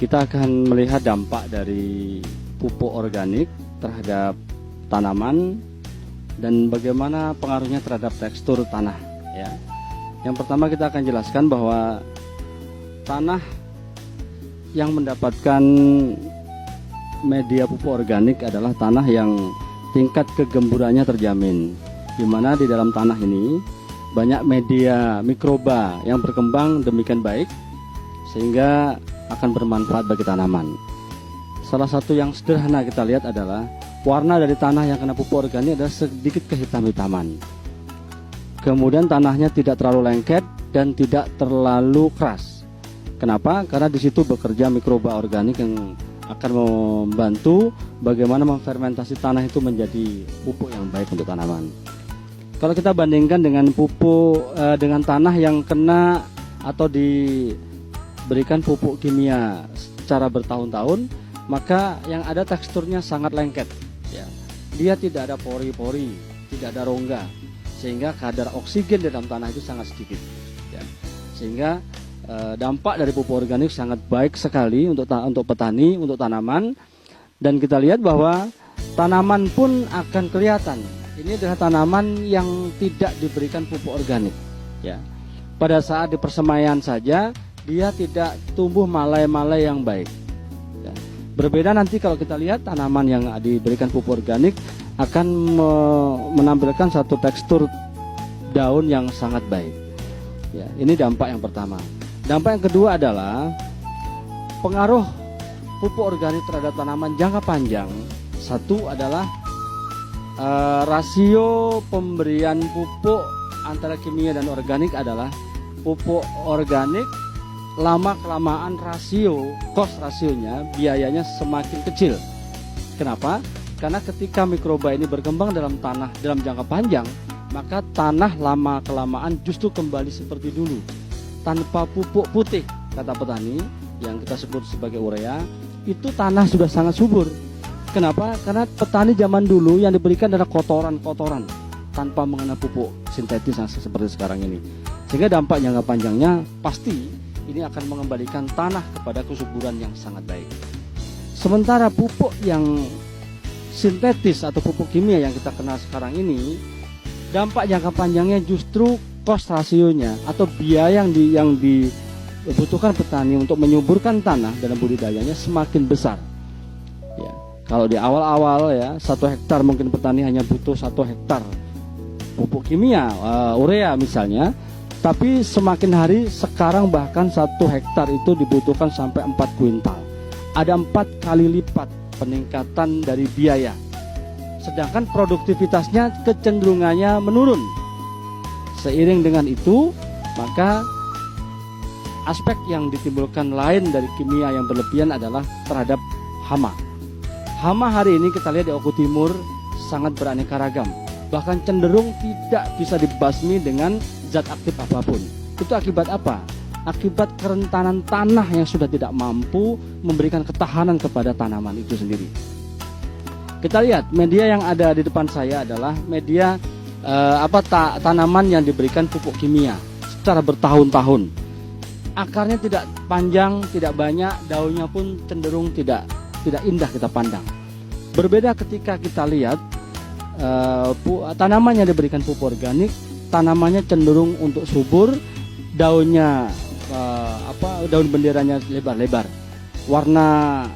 Kita akan melihat dampak dari pupuk organik terhadap tanaman dan bagaimana pengaruhnya terhadap tekstur tanah ya. Yang pertama kita akan jelaskan bahwa tanah yang mendapatkan media pupuk organik adalah tanah yang tingkat kegemburannya terjamin, di mana di dalam tanah ini banyak media mikroba yang berkembang demikian baik sehingga akan bermanfaat bagi tanaman. Salah satu yang sederhana kita lihat adalah warna dari tanah yang kena pupuk organik adalah sedikit kehitam-hitaman. Kemudian tanahnya tidak terlalu lengket dan tidak terlalu keras. Kenapa? Karena di situ bekerja mikroba organik yang akan membantu bagaimana memfermentasi tanah itu menjadi pupuk yang baik untuk tanaman. Kalau kita bandingkan dengan pupuk dengan tanah yang kena atau diberikan pupuk kimia secara bertahun-tahun, maka yang ada teksturnya sangat lengket ya. Dia tidak ada pori-pori, tidak ada rongga, sehingga kadar oksigen di dalam tanah itu sangat sedikit ya. Sehingga dampak dari pupuk organik sangat baik sekali untuk petani, untuk tanaman. Dan kita lihat bahwa tanaman pun akan kelihatan. Ini adalah tanaman yang tidak diberikan pupuk organik ya. Pada saat di persemaian saja dia tidak tumbuh malai-malai yang baik ya. Berbeda nanti kalau kita lihat tanaman yang diberikan pupuk organik akan menampilkan satu tekstur daun yang sangat baik ya. Ini dampak yang pertama. Dampak yang kedua adalah pengaruh pupuk organik terhadap tanaman jangka panjang. Satu adalah rasio pemberian pupuk antara kimia dan organik adalah pupuk organik lama-kelamaan cost rasionya, biayanya semakin kecil. Kenapa? Karena ketika mikroba ini berkembang dalam tanah dalam jangka panjang, maka tanah lama-kelamaan justru kembali seperti dulu. Tanpa pupuk putih, kata petani, yang kita sebut sebagai urea, itu tanah sudah sangat subur. Kenapa? Karena petani zaman dulu yang diberikan adalah kotoran-kotoran tanpa mengenal pupuk sintetis yang seperti sekarang ini. Sehingga dampak jangka panjangnya pasti ini akan mengembalikan tanah kepada kesuburan yang sangat baik. Sementara pupuk yang sintetis atau pupuk kimia yang kita kenal sekarang ini, dampak jangka panjangnya justru cost rasionya atau biaya yang dibutuhkan petani untuk menyuburkan tanah dalam budidayanya semakin besar. Ya, kalau di awal-awal ya 1 hektar mungkin petani hanya butuh 1 hektar pupuk kimia, urea misalnya, tapi semakin hari sekarang bahkan 1 hektar itu dibutuhkan sampai 4 kuintal. Ada 4 kali lipat peningkatan dari biaya. Sedangkan produktivitasnya kecenderungannya menurun. Seiring dengan itu, maka aspek yang ditimbulkan lain dari kimia yang berlebihan adalah terhadap hama. Hama hari ini kita lihat di Oku Timur sangat beraneka ragam. Bahkan cenderung tidak bisa dibasmi dengan zat aktif apapun. Itu akibat apa? Akibat kerentanan tanah yang sudah tidak mampu memberikan ketahanan kepada tanaman itu sendiri. Kita lihat media yang ada di depan saya adalah media tanaman yang diberikan pupuk kimia secara bertahun-tahun. Akarnya tidak panjang, tidak banyak, daunnya pun cenderung tidak indah kita pandang. Berbeda ketika kita lihat tanaman yang diberikan pupuk organik, tanamannya cenderung untuk subur, daunnya daun benderanya lebar-lebar. Warna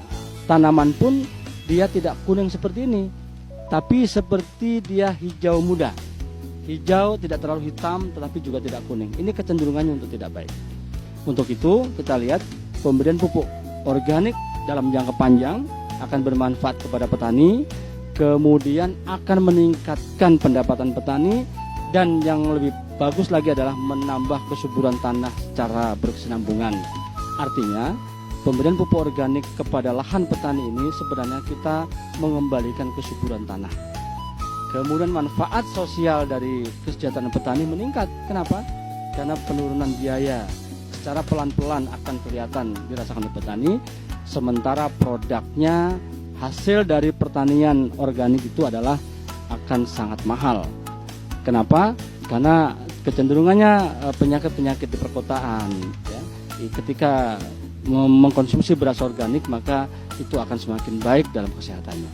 tanaman pun dia tidak kuning seperti ini, tapi seperti dia hijau muda. Hijau tidak terlalu hitam tetapi juga tidak kuning. Ini kecenderungannya untuk tidak baik. Untuk itu kita lihat pemberian pupuk organik dalam jangka panjang akan bermanfaat kepada petani, kemudian akan meningkatkan pendapatan petani, dan yang lebih bagus lagi adalah menambah kesuburan tanah secara berkesinambungan. Artinya pemberian pupuk organik kepada lahan petani ini sebenarnya kita mengembalikan kesuburan tanah. Kemudian manfaat sosial dari kesejahteraan petani meningkat. Kenapa? Karena penurunan biaya secara pelan-pelan akan kelihatan dirasakan oleh petani. Sementara produknya, hasil dari pertanian organik itu adalah akan sangat mahal. Kenapa? Karena kecenderungannya penyakit-penyakit di perkotaan ya. Ketika mengkonsumsi beras organik, maka itu akan semakin baik dalam kesehatannya.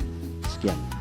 Sekian.